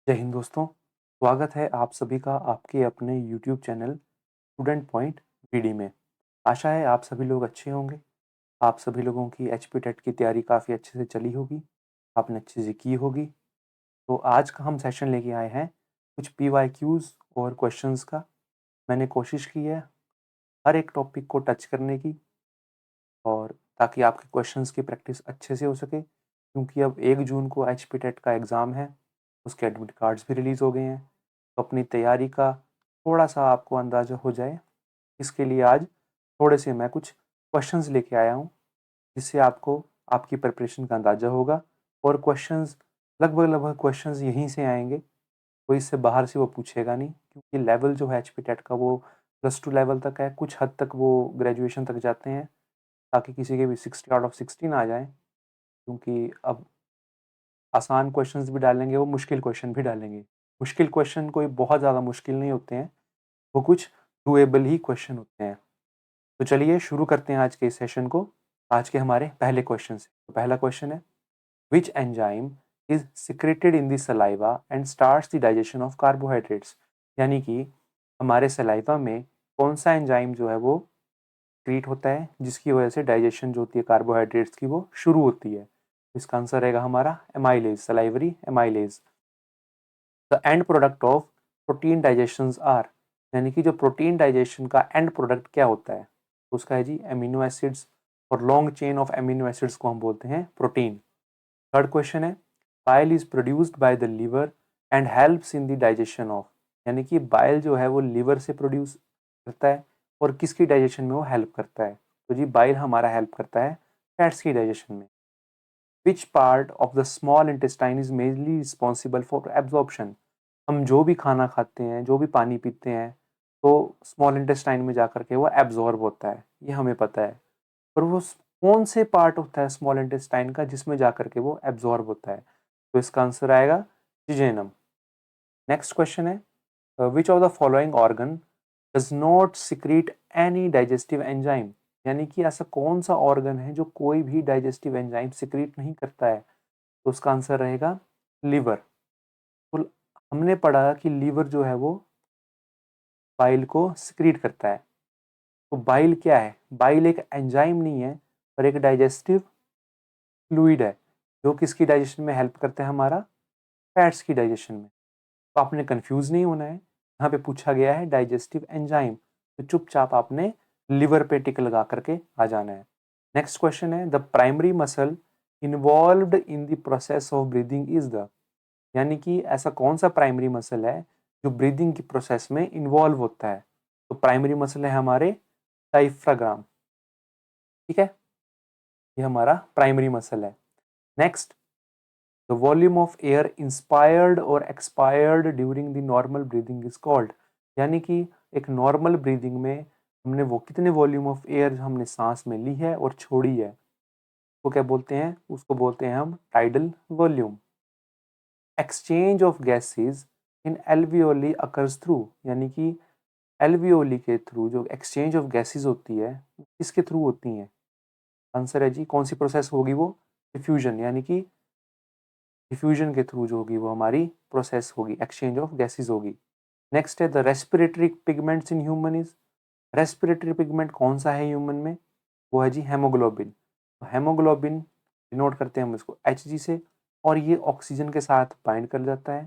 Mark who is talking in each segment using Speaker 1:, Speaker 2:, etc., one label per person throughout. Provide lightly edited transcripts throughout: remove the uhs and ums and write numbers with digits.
Speaker 1: जय हिंद दोस्तों। स्वागत है आप सभी का आपके अपने YouTube channel student point BD में। आशा है आप सभी लोग अच्छे होंगे। आप सभी लोगों की एचपी टेट की तैयारी काफ़ी अच्छे से चली होगी, आपने अच्छे से की होगी। तो आज का हम सेशन लेके आए हैं कुछ पीवाईक्यूज और क्वेश्चंस का। मैंने कोशिश की है हर एक टॉपिक को टच करने की, और ताकि आपके क्वेश्चंस की प्रैक्टिस अच्छे से हो सके, क्योंकि अब 1 जून को एचपी टेट का एग्ज़ाम है। उसके एडमिट कार्ड्स भी रिलीज़ हो गए हैं। तो अपनी तैयारी का थोड़ा सा आपको अंदाज़ा हो जाए, इसके लिए आज थोड़े से मैं कुछ क्वेश्चंस लेके आया हूँ, जिससे आपको आपकी प्रिपरेशन का अंदाज़ा होगा। और क्वेश्चंस लगभग लगभग क्वेश्चंस यहीं से आएंगे, कोई इससे बाहर से वो पूछेगा नहीं, क्योंकि लेवल जो है एचपी टेट का वो +2 लेवल तक है। कुछ हद तक वो ग्रेजुएशन तक जाते हैं, ताकि किसी के भी 60 आउट ऑफ 60 ना आ जाए, क्योंकि अब आसान क्वेश्चंस भी डालेंगे, वो मुश्किल क्वेश्चन भी डालेंगे। मुश्किल क्वेश्चन कोई बहुत ज़्यादा मुश्किल नहीं होते हैं, वो कुछ डूएबल ही क्वेश्चन होते हैं। तो चलिए शुरू करते हैं आज के इस सेशन को। आज के हमारे पहले क्वेश्चन से। तो पहला क्वेश्चन है, विच enzyme is secreted in the saliva and starts the digestion of carbohydrates. यानी कि हमारे सलाइवा में कौन सा एंजाइम जो है वो क्रिएट होता है, जिसकी वजह से डाइजेशन जो होती है कार्बोहाइड्रेट्स की वो शुरू होती है। इसका आंसर रहेगा हमारा amylase, salivary amylase. The end product of protein digestion are, यानी कि जो प्रोटीन डाइजेशन का एंड प्रोडक्ट क्या होता है, उसका है जी एमिनो एसिड्स, और long chain of amino acids को हम बोलते हैं प्रोटीन। थर्ड क्वेश्चन है, bile is produced by the liver and helps in the digestion of, यानी कि बाइल जो है वो लीवर से प्रोड्यूस करता है और किसकी डाइजेशन में वो हेल्प करता है। तो जी बाइल हमारा हेल्प करता है फैट्स की डाइजेशन में। Which part of the small intestine is mainly responsible for absorption. हम जो भी खाना खाते हैं, जो भी पानी पीते हैं, तो स्मॉल इंटेस्टाइन में जाकर के वो एब्जॉर्ब होता है, ये हमें पता है। पर वो कौन से पार्ट होता है स्मॉल इंटेस्टाइन का जिसमें जाकर के वो एब्जॉर्ब होता है, तो इसका आंसर आएगा जिजेनम। नेक्स्ट क्वेश्चन है, which of the following organ does not secrete any digestive enzyme. यानी कि ऐसा कौन सा ऑर्गन है जो कोई भी डाइजेस्टिव एंजाइम सिक्रीट नहीं करता है, तो उसका आंसर रहेगा लीवर। तो हमने पढ़ा कि लीवर जो है वो बाइल को सिक्रीट करता है। तो बाइल क्या है? बाइल एक एंजाइम नहीं है, पर एक डाइजेस्टिव फ्लूइड है, जो किसकी डाइजेशन में हेल्प करता है, हमारा फैट्स की डाइजेशन में। तो आपने कंफ्यूज नहीं होना है, यहाँ पे पूछा गया है डाइजेस्टिव एंजाइम, तो चुपचाप आपने लिवर पे टिक लगा करके आ जाना है। नेक्स्ट क्वेश्चन है, the primary muscle involved in the process of breathing is the, यानी कि ऐसा कौन सा प्राइमरी मसल है जो ब्रीदिंग की प्रोसेस में इन्वॉल्व होता है। तो प्राइमरी मसल है हमारे डायफ्राग्राम, ठीक है, ये हमारा प्राइमरी मसल है। Next, the volume of air inspired और expired during the normal breathing is called, यानी कि एक नॉर्मल ब्रीदिंग में हमने वो कितने वॉल्यूम ऑफ एयर हमने सांस में ली है और छोड़ी है, वो क्या बोलते हैं, उसको बोलते हैं हम tidal volume. Exchange of gases in alveoli occurs through, यानी कि एल्वियोली के थ्रू जो एक्सचेंज ऑफ गैसेज होती है, किसके थ्रू होती हैं। आंसर है जी कौन सी प्रोसेस होगी वो, डिफ्यूजन, यानी कि डिफ्यूजन के थ्रू जो होगी वो हमारी प्रोसेस होगी, एक्सचेंज ऑफ गैसेज होगी। नेक्स्ट है, the respiratory pigments in human is, respiratory pigment कौन सा है ह्यूमन में, वो है जी हेमोग्लोबिन। तो हेमोग्लोबिन डिनोट करते हैं हम इसको एच जी से, और ये ऑक्सीजन के साथ बाइंड कर जाता है,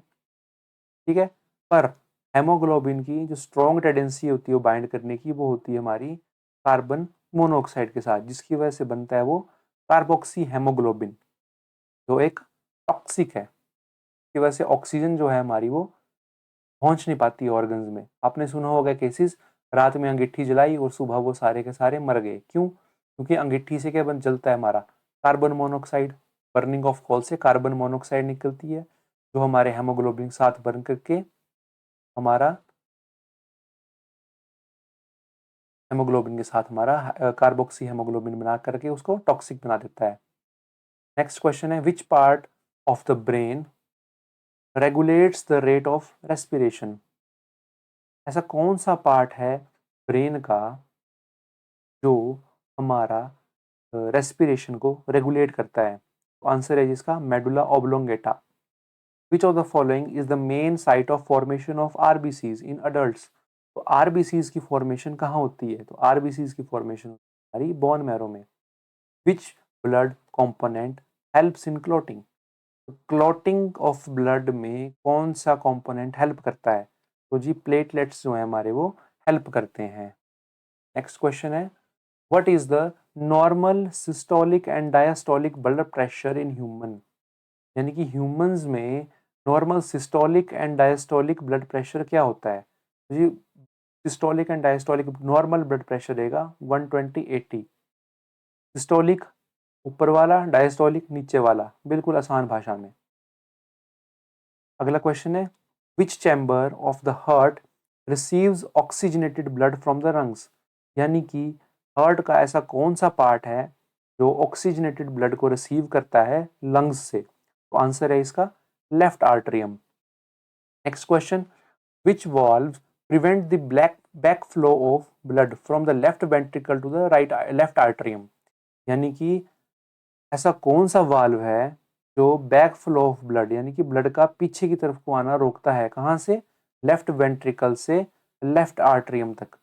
Speaker 1: ठीक है। पर हेमोग्लोबिन की जो स्ट्रॉन्ग टेंडेंसी होती है वो बाइंड करने की, वो होती है हमारी कार्बन मोनोऑक्साइड के साथ, जिसकी वजह से बनता है वो कार्बोक्सी हेमोग्लोबिन, जो एक टॉक्सिक है। की वजह से ऑक्सीजन जो है हमारी वो पहुंच नहीं पाती ऑर्गन्स में। आपने सुना होगा केसेस, रात में अंगीठी जलाई और सुबह वो सारे के सारे मर गए, क्यों? क्योंकि अंगीठी से क्या बन जलता है हमारा carbon monoxide, burning of coal से कार्बन मोनोऑक्साइड निकलती है, जो हमारे हेमोग्लोबिन के साथ बर्न करके हमारा हेमोग्लोबिन के साथ हमारा कार्बोक्सी हेमोग्लोबिन बना करके उसको टॉक्सिक बना देता है। नेक्स्ट क्वेश्चन है, विच part of the brain regulates the rate of respiration, ऐसा कौन सा पार्ट है ब्रेन का जो हमारा रेस्पिरेशन को रेगुलेट करता है। तो आंसर है जिसका medulla oblongata. Which of the following is the main site of formation of RBCs in adults. तो आरबीसीज की फॉर्मेशन कहाँ होती है? तो आरबीसीज की फॉर्मेशन हमारी बोन मैरो में। Which blood component helps in clotting. Clotting of blood में कौन सा कंपोनेंट हेल्प करता है? तो जी प्लेटलेट्स जो है हमारे वो हेल्प करते हैं। नेक्स्ट क्वेश्चन है, what is the normal systolic and diastolic blood pressure in human. यानी कि ह्यूमंस में normal systolic and diastolic blood pressure क्या होता है? तो जी systolic and diastolic normal blood pressure रहेगा 120/80। सिस्टोलिक ऊपर वाला, डायस्टोलिक नीचे वाला, बिल्कुल आसान भाषा में। अगला क्वेश्चन है, which chamber of the heart receives oxygenated blood from the lungs. यानी कि हार्ट का ऐसा कौन सा पार्ट है जो ऑक्सीजनेटेड ब्लड को रिसीव करता है लंग्स से? तो आंसर है इसका left atrium. Next question, which valve prevent the black backflow of blood from the left ventricle to the right left atrium। यानी कि ऐसा कौन सा वाल्व है जो बैक फ्लो ऑफ ब्लड यानी कि ब्लड का पीछे की तरफ को आना रोकता है? कहां से? लेफ्ट वेंट्रिकल से लेफ्ट आर्टरियम तक।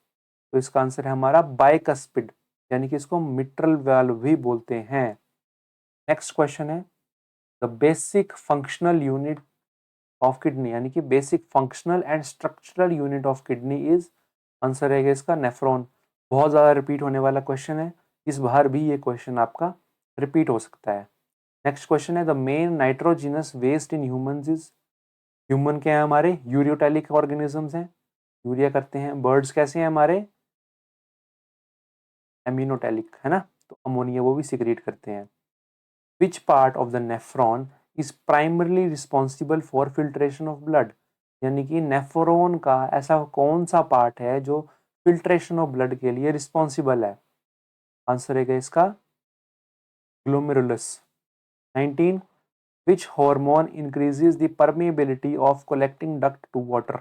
Speaker 1: तो इसका आंसर है हमारा बाइकस्पिड, यानी कि इसको मिट्रल वाल्व भी बोलते हैं। नेक्स्ट क्वेश्चन है, the basic functional unit of kidney. यानी कि basic functional and structural unit of kidney is, answer रहेगा इसका नेफ्रॉन। बहुत ज़्यादा रिपीट होने वाला क्वेश्चन है, इस बार भी ये क्वेश्चन आपका रिपीट हो सकता है। नेक्स्ट क्वेश्चन है, the main nitrogenous waste in humans is. Human क्या है हमारे? यूरियोटैलिक ऑर्गेनिजम्स हैं, यूरिया करते हैं। बर्ड्स कैसे हैं हमारे? एमिनोटैलिक, है ना, तो अमोनिया वो भी सिक्रेट करते हैं। विच part of the nephron is primarily responsible for filtration of blood. यानी कि नेफ्रॉन का ऐसा कौन सा पार्ट है जो फिल्ट्रेशन ऑफ ब्लड के लिए रिस्पॉन्सिबल है? आंसर है इसका glomerulus. 19, which hormone increases the permeability of collecting duct to water.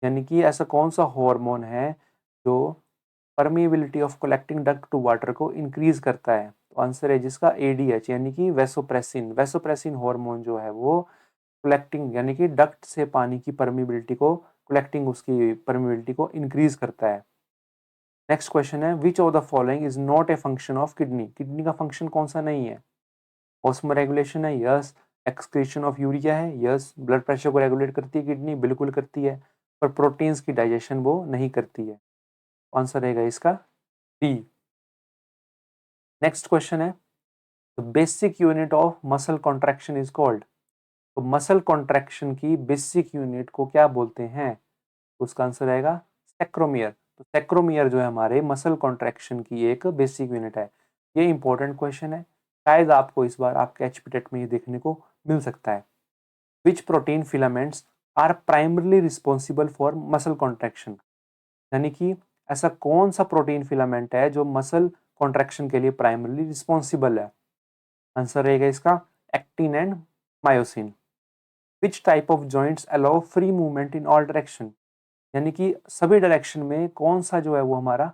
Speaker 1: यानी कि ऐसा कौन सा हार्मोन है जो permeability of collecting duct to water को इंक्रीज करता है? तो आंसर है जिसका एडीएच, यानी कि वेसोप्रेसिन। वेसोप्रेसिन हार्मोन जो है वो कलेक्टिंग यानी कि डक्ट से पानी की परमेबिलिटी को, कलेक्टिंग उसकी परमेबिलिटी को इंक्रीज करता है। नेक्स्ट क्वेश्चन है, which of the following is not a function of kidney. Kidney का फंक्शन कौन सा नहीं है? ऑस्मो रेगुलेशन है, यस। एक्सक्रीशन ऑफ यूरिया है, यस। ब्लड प्रेशर को रेगुलेट करती है किडनी, बिल्कुल करती है। पर प्रोटीन्स की डाइजेशन वो नहीं करती है। आंसर रहेगा इसका डी। नेक्स्ट क्वेश्चन है, the basic unit of muscle contraction is called. तो मसल कॉन्ट्रैक्शन की बेसिक यूनिट को क्या बोलते हैं? उसका आंसर आएगा सेक्रोमियर। तो सेक्रोमियर जो है हमारे मसल कॉन्ट्रैक्शन की एक बेसिक यूनिट है। ये इंपॉर्टेंट क्वेश्चन है, शायद आपको इस बार आपके एचपीटेट में ये देखने को मिल सकता है। Which protein filaments are primarily responsible for muscle contraction. यानी कि ऐसा कौन सा प्रोटीन फिलामेंट है जो मसल कॉन्ट्रैक्शन के लिए प्राइमरली रिस्पॉन्सिबल है? आंसर रहेगा इसका actin and myosin. Which type of joints allow free movement in all direction. यानी कि सभी डायरेक्शन में कौन सा जो है वो हमारा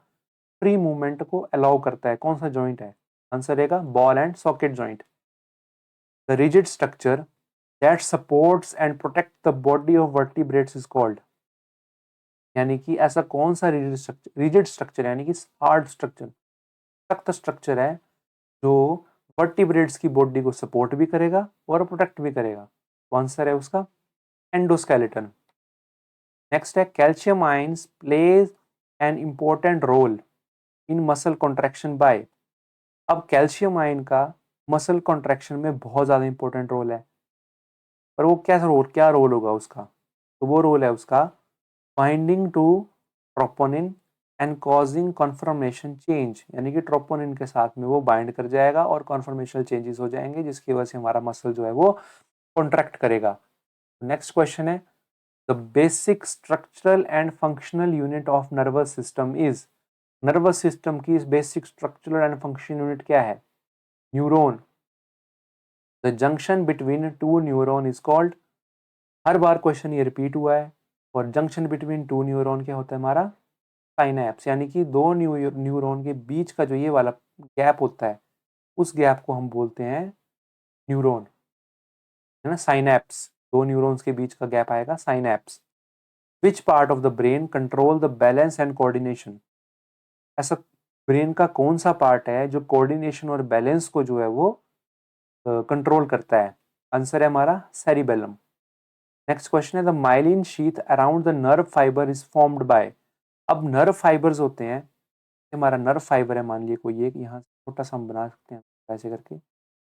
Speaker 1: फ्री मूवमेंट को अलाउ करता है? कौन सा जॉइंट है? आंसर रहेगा ball and socket joint. The rigid structure that supports and protect the body of vertebrates is called. यानी कि ऐसा कौन सा रिजिड स्ट्रक्चर यानी कि हार्ड स्ट्रक्चर, सख्त स्ट्रक्चर है जो वर्टिब्रेट्स की बॉडी को सपोर्ट भी करेगा और प्रोटेक्ट भी करेगा? तो आंसर है उसका एंडोस्केलेटन। नेक्स्ट है, calcium ions plays an important role in muscle contraction by. अब कैल्शियम आयन का मसल कॉन्ट्रैक्शन में बहुत ज़्यादा इंपॉर्टेंट रोल है, पर वो क्या रोल होगा उसका? तो वो रोल है उसका binding to troponin and causing conformation change. यानी कि ट्रोपोनिन के साथ में वो बाइंड कर जाएगा और कॉन्फर्मेशनल चेंजेस हो जाएंगे, जिसकी वजह से हमारा मसल जो है वो कॉन्ट्रैक्ट करेगा। नेक्स्ट क्वेश्चन है, the basic structural and functional unit of nervous system is. Nervous system की basic structural and function unit क्या है? Neuron. The junction between two neuron is called. हर बार क्वेश्चन ये रिपीट हुआ है, और जंक्शन बिटवीन टू न्यूरॉन क्या होता है हमारा? साइनैप्स। यानी कि दो न्यूरॉन के बीच का जो ये वाला गैप होता है, उस गैप को हम बोलते हैं न्यूरॉन, है ना, साइनैप्स। दो न्यूरॉन्स के बीच का गैप आएगा synapse. Which part of the brain control the balance and coordination? ऐसा ब्रेन का कौन सा पार्ट है जो कोऑर्डिनेशन और बैलेंस को जो है वो कंट्रोल करता है? आंसर है हमारा सेरिबेलम। नेक्स्ट क्वेश्चन है the myelin sheath around the nerve fibre is formed by. अब नर्व फाइबर्स होते हैं, हमारा नर्व फाइबर है, मान लीजिए कोई एक, यहाँ छोटा सा हम बना सकते हैं ऐसे करके,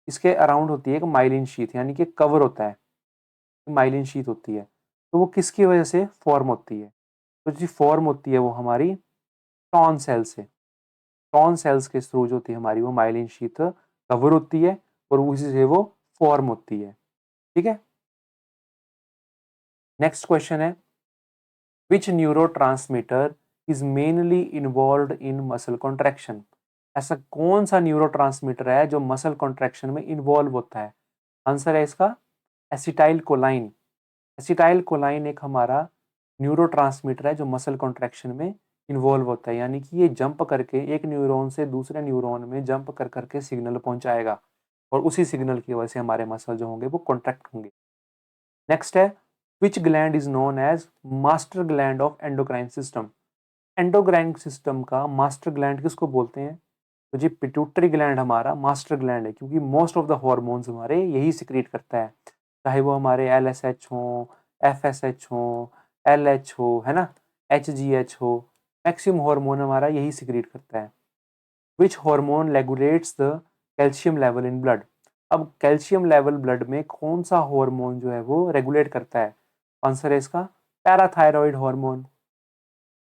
Speaker 1: इसके अराउंड होती है एक माइलिन शीथ, यानी कि कवर होता है, माइलिन शीथ होती है। तो वो किसकी वजह से फॉर्म होती है? तो जो फॉर्म होती है वो हमारी टॉन सेल से, टॉन सेल्स के थ्रू जो होती है हमारी वो माइलिन शीथ कवर होती है और उसी से वो फॉर्म होती है। ठीक है। नेक्स्ट क्वेश्चन है which neurotransmitter is mainly involve in muscle contraction? ऐसा कौन सा न्यूरोट्रांसमीटर है जो मसल कॉन्ट्रैक्शन में इन्वॉल्व होता है? आंसर है इसका एसिटाइल कोलाइन। एसिटाइल कोलाइन एक हमारा न्यूरोट्रांसमीटर है जो मसल कॉन्ट्रैक्शन में इन्वॉल्व होता है, यानी कि ये जंप करके एक न्यूरॉन से दूसरे न्यूरॉन में जंप कर करके सिग्नल पहुंचाएगा और उसी सिग्नल की वजह से हमारे मसल जो होंगे वो कॉन्ट्रैक्ट होंगे। नेक्स्ट है which gland is known as master gland of endocrine system? Endocrine system का मास्टर ग्लैंड किसको बोलते हैं? तो जी पिट्यूटरी ग्लैंड हमारा मास्टर ग्लैंड है, क्योंकि मोस्ट ऑफ द हॉर्मोन्स हमारे यही सिक्रीट करता है, चाहे वो हमारे LSH हो, FSH हो, LH हो, है ना, HGH हो, मैक्सिमम हार्मोन हमारा यही सिक्रीट करता है। Which hormone regulates the calcium level in blood? अब कैल्शियम लेवल ब्लड में कौन सा हार्मोन जो है वो रेगुलेट करता है? आंसर है इसका पैराथायरॉइड हार्मोन।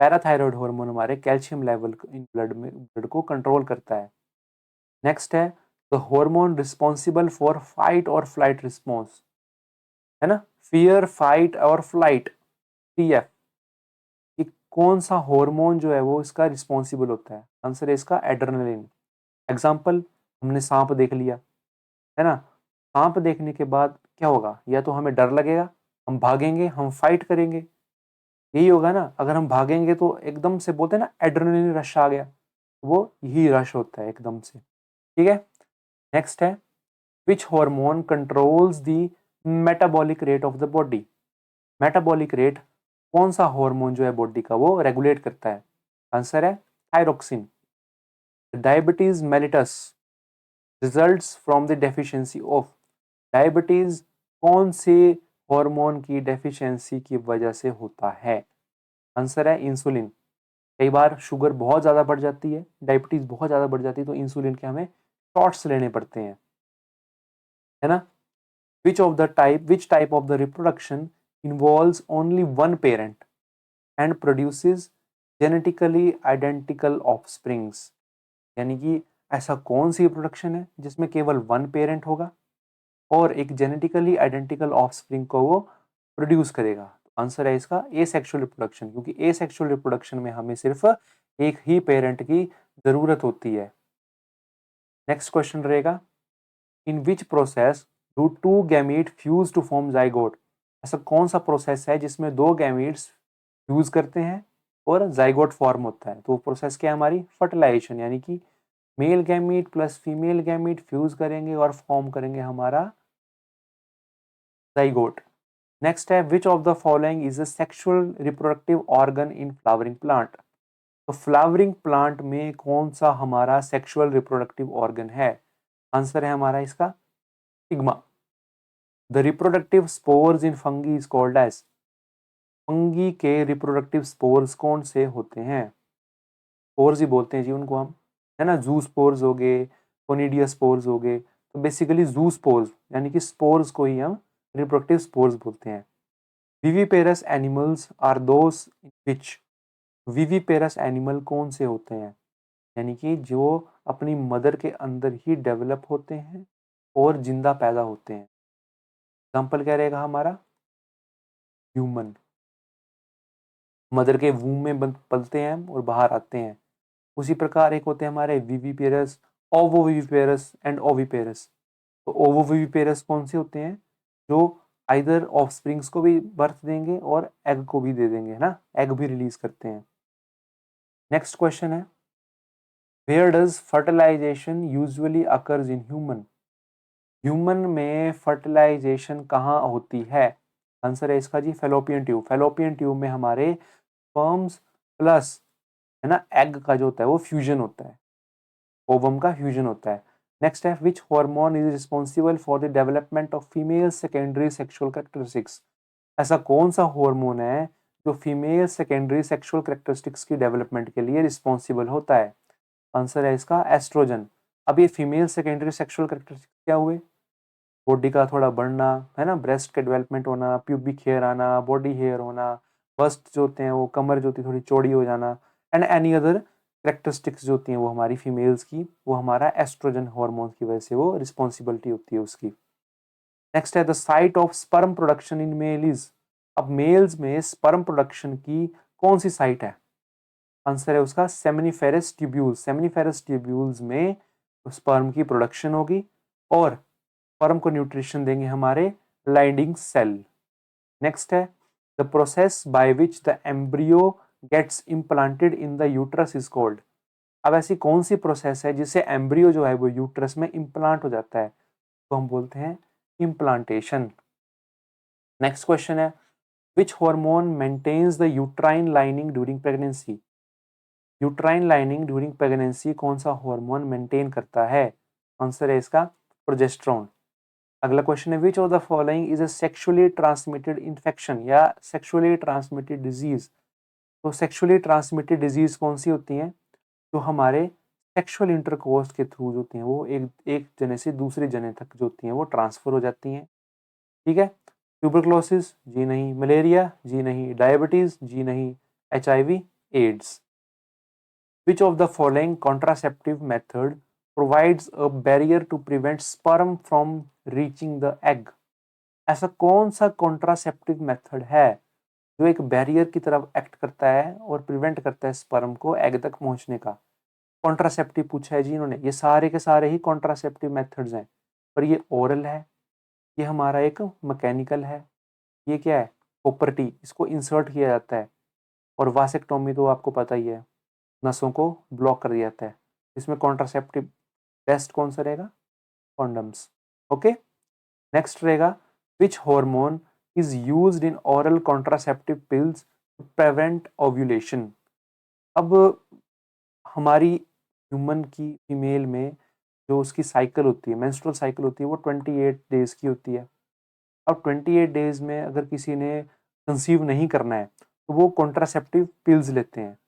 Speaker 1: पैराथायरॉइड हार्मोन हमारे कैल्शियम लेवल इन ब्लड में, ब्लड को कंट्रोल करता है। नेक्स्ट है the hormone responsible for fight और फ्लाइट रिस्पॉन्स, है ना, फियर फाइट और फ्लाइट, TF, कि कौन सा हार्मोन जो है वो इसका रिस्पॉन्सिबल होता है? आंसर है इसका एड्रेनलिन। एग्जाम्पल, हमने सांप देख लिया, है ना, सांप देखने के बाद क्या होगा? या तो हमें डर लगेगा, हम भागेंगे, हम फाइट करेंगे, यही होगा ना। अगर हम भागेंगे तो एकदम से बोलते हैं ना एड्रेनलिन रश आ गया, वो यही रश होता है एकदम से। ठीक है। नेक्स्ट है which hormone controls the metabolic rate of the body? Metabolic rate कौन सा हार्मोन जो है बॉडी का वो रेगुलेट करता है? आंसर है thyroxine. Diabetes mellitus results from the deficiency of? Diabetes कौन से हार्मोन की डेफिशिएंसी की वजह से होता है? आंसर है इंसुलिन। कई बार शुगर बहुत ज़्यादा बढ़ जाती है, डायबिटीज बहुत ज़्यादा बढ़ जाती है, तो इंसुलिन के हमें शॉट्स लेने पड़ते हैं, है ना। Which type of the reproduction involves only one parent and produces genetically identical offsprings? यानी कि ऐसा कौन सी रिप्रोडक्शन है जिसमें केवल वन पेरेंट होगा और एक जेनेटिकली आइडेंटिकल ऑफस्प्रिंग को वो प्रोड्यूस करेगा? आंसर है इसका एसेक्सुअल रिप्रोडक्शन, क्योंकि एसेक्सुअल रिप्रोडक्शन में हमें सिर्फ एक ही पेरेंट की जरूरत होती है। नेक्स्ट क्वेश्चन रहेगा in which process do two gamete fuse to form zygote? ऐसा कौन सा प्रोसेस है जिसमें दो गैमीट्स फ्यूज करते हैं और जाइगोट फॉर्म होता है? तो वो प्रोसेस क्या है हमारी? फर्टिलाइजेशन, यानी कि male gamete plus female gamete fuse करेंगे और फॉर्म करेंगे हमारा जाइगोट। नेक्स्ट है which of the following is a sexual reproductive organ in flowering plant? तो फ्लावरिंग प्लांट में कौन सा हमारा सेक्सुअल रिप्रोडक्टिव ऑर्गन है? आंसर है हमारा इसका stigma. The reproductive spores in fungi is called as? Fungi के रिप्रोडक्टिव स्पोर्स कौन से होते हैं? स्पोर्स ही बोलते हैं जी उनको हम, है ना। जू स्पोर्स हो गए, कोनिडिया स्पोर्स हो गए, तो बेसिकली जू स्पोर्स यानी कि स्पोर्स को ही हम रिप्रोडक्टिव स्पोर्स बोलते हैं। Viviparous animals are those which? Viviparous animal कौन से होते हैं? यानी कि जो अपनी मदर के अंदर ही डेवलप होते हैं और जिंदा पैदा होते हैं। एग्जाम्पल क्या रहेगा हमारा? ह्यूमन, मदर के वूम में पलते हैं और बाहर आते हैं। उसी प्रकार एक होते हैं हमारे विविपेरस, ओवोविविपेरस एंड ओविपेरस। तो ओवोविविपेरस कौन से होते हैं? जो आइदर ऑफस्प्रिंग्स को भी बर्थ देंगे और एग को भी दे देंगे, है ना, एग भी रिलीज करते हैं। नेक्स्ट क्वेश्चन है where does fertilisation usually occurs in human? Human में फर्टिलाइजेशन कहाँ होती है? आंसर है इसका जी फेलोपियन ट्यूब। फेलोपियन ट्यूब में हमारे स्पर्म्स प्लस है ना एग का जो होता है वो फ्यूजन होता है, ओवम का फ्यूजन होता है। नेक्स्ट है which hormone is responsible for the development of female secondary sexual characteristics? ऐसा कौन सा हार्मोन है जो फीमेल सेकेंडरी सेक्सुअल कैरेक्टरिस्टिक्स की डेवलपमेंट के लिए रिस्पॉन्सिबल होता है? आंसर है इसका एस्ट्रोजन। अब ये फीमेल सेकेंडरी सेक्सुअल कैरेक्टरिस्टिक्स क्या हुए? बॉडी का थोड़ा बढ़ना, है ना, ब्रेस्ट का डेवलपमेंट होना, प्यूबिक हेयर आना, बॉडी हेयर होना, बस्ट जो होते हैं वो, कमर जो होती है थोड़ी चौड़ी हो जाना, एंड एनी अदर कैरेक्टरिस्टिक्स जो होती हैं वो हमारी फीमेल्स की, वो हमारा एस्ट्रोजन हार्मोन की वजह से वो रिस्पॉन्सिबिलिटी होती है उसकी। नेक्स्ट है the site of sperm production in male is? अब मेल्स में स्पर्म प्रोडक्शन की कौन सी साइट है? आंसर है उसका सेमिनिफेरस ट्यूब्यूल्स। सेमिनिफेरस ट्यूब्यूल्स में स्पर्म की प्रोडक्शन होगी और स्पर्म को न्यूट्रिशन देंगे हमारे लाइनिंग सेल। नेक्स्ट है the process by which the embryo gets implanted in the uterus is called? अब ऐसी कौन सी प्रोसेस है जिससे एम्ब्रियो जो है वो यूट्रस में इम्प्लांट हो जाता है, तो हम बोलते हैं इम्प्लांटेशन। नेक्स्ट क्वेश्चन है which hormone maintains the uterine lining during pregnancy? Uterine lining during pregnancy कौन सा हार्मोन मेंटेन करता है? आंसर है इसका प्रोजेस्टेरोन। अगला क्वेश्चन है which of the following is a sexually transmitted infection या सेक्सुअली ट्रांसमिटेड डिजीज? तो सेक्सुअली ट्रांसमिटेड डिजीज कौन सी होती हैं? जो हमारे सेक्सुअल इंटरकोर्स के थ्रू जो होती हैं वो एक एक जने से दूसरे जने तक जो होती हैं वो ट्रांसफर हो जाती हैं। ठीक है, ट्यूबरक्लोसिस जी नहीं, मलेरिया जी नहीं, डायबिटीज जी नहीं, HIV AIDS. Which of the following contraceptive method provides a barrier to prevent sperm from reaching the egg? ऐसा कौन सा कॉन्ट्रासेप्टिव मेथड है जो एक बैरियर की तरफ एक्ट करता है और प्रिवेंट करता है स्पर्म को एग तक पहुंचने का? कॉन्ट्रासेप्टिव पूछा है जी इन्होंने, ये सारे के सारे ही कॉन्ट्रासेप्टिव मेथड्स हैं, पर ये ओरल है, ये हमारा एक मैकेनिकल है, ये क्या है कॉपर टी, इसको इंसर्ट किया जाता है, और वासेक्टोमी तो आपको पता ही है, नसों को ब्लॉक कर दिया जाता है। इसमें कॉन्ट्रासेप्टिव बेस्ट कौन सा रहेगा? कॉन्डम्स। ओके, नेक्स्ट रहेगा which hormone is used in oral contraceptive pills to prevent ovulation? अब हमारी ह्यूमन की फीमेल में जो उसकी साइकिल होती है, मेंस्ट्रुअल साइकिल होती है, वो 28 डेज की होती है। अब 28 डेज में अगर किसी ने कंसीव नहीं करना है तो वो कॉन्ट्रासेप्टिव पिल्स लेते हैं।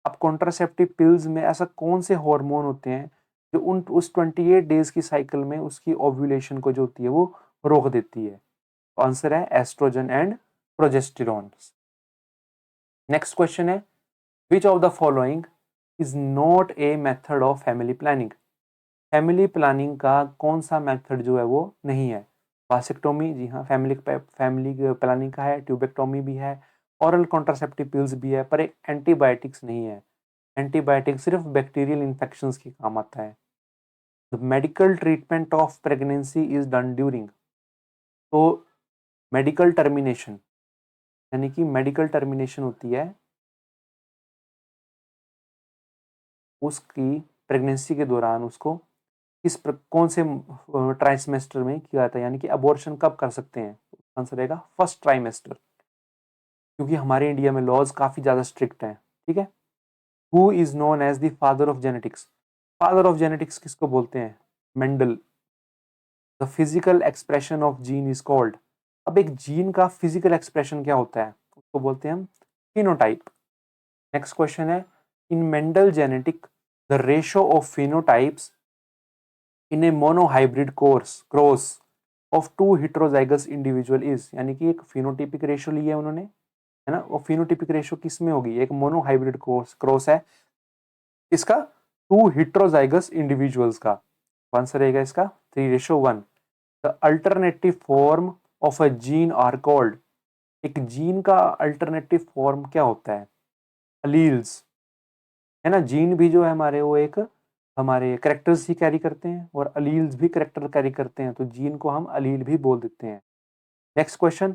Speaker 1: अब कॉन्ट्रासेप्टिव पिल्स में ऐसा कौन से हार्मोन होते हैं जो उन उस 28 डेज की साइकिल में उसकी ओव्यूलेशन को जो होती है वो रोक देती है? आंसर है estrogen and progesterone. Next question है which of the following is not a method of family planning? Family planning का कौन सा मेथड जो है वो नहीं है? वासेक्टोमी जी हाँ फैमिली फैमिली प्लानिंग का है, ट्यूबेक्टोमी भी है, ओरल कॉन्ट्रासेप्टिव पिल्स भी है, पर एक एंटीबायोटिक्स नहीं है। एंटीबायोटिक सिर्फ बैक्टीरियल इन्फेक्शंस की काम आता है। The medical treatment of pregnancy is done during? तो मेडिकल टर्मिनेशन, यानी कि मेडिकल टर्मिनेशन होती है उसकी प्रेगनेंसी के दौरान, उसको कौन से ट्राइमेस्टर में किया जाता है, यानी कि अबॉर्शन कब कर सकते हैं? आंसर रहेगा फर्स्ट ट्राइमेस्टर, क्योंकि हमारे इंडिया में लॉज काफी ज्यादा स्ट्रिक्ट हैं। ठीक है, who is known as the father of genetics? Father of genetics किसको बोलते हैं? Mendel. The physical expression of gene is called? अब एक जीन का फिजिकल एक्सप्रेशन क्या होता है? उसको बोलते हैं हम फिनोटाइप। नेक्स्ट क्वेश्चन है in Mendel genetic the ratio of phenotypes in a monohybrid course cross of two heterozygous individual is? यानी कि एक फिनोटिपिक रेशो लिया है उन्होंने, है ना, और फिनोटिपिक रेशो किस में होगी? एक मोनोहाइब्रिड क्रॉस है इसका टू हेटेरोजाइगस इंडिविजुअल्स का। आंसर रहेगा इसका 3:1। The alternative form of a gene are called? एक जीन का अल्टरनेटिव फॉर्म क्या होता है? अलील्स, है ना, जीन भी जो है हमारे वो एक हमारे करेक्टर्स ही कैरी करते हैं और अलील्स भी करेक्टर कैरी करते हैं, तो जीन को हम अलील भी बोल देते हैं। Next question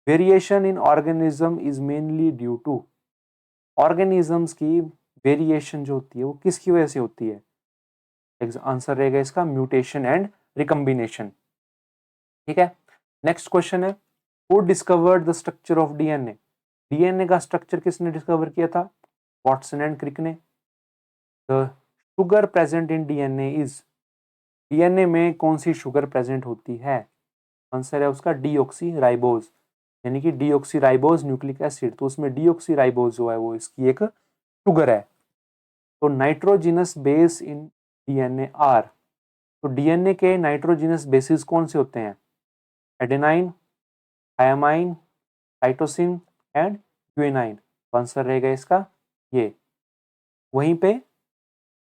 Speaker 1: variation in organism is mainly due to? Organisms की वेरिएशन जो होती है वो किसकी वजह से होती है? आंसर रहेगा इसका म्यूटेशन एंड रिकम्बिनेशन। ठीक है। नेक्स्ट क्वेश्चन है, who discovered the structure of DNA? DNA का स्ट्रक्चर किसने डिस्कवर किया था? वॉटसन एंड क्रिक ने। The sugar present in DNA is, DNA में कौन सी शुगर प्रेजेंट होती है? आंसर है उसका डीऑक्सी राइबोज, यानी कि डीऑक्सी राइबोज न्यूक्लिक एसिड, तो उसमें डीऑक्सी राइबोज जो है वो इसकी एक शुगर है। तो nitrogenous base in DNA are, तो डीएनए के नाइट्रोजिनस बेसिस कौन से होते हैं? Adenine, thymine, cytosine and guanine. Answer रहेगा इसका ये। वहीं पे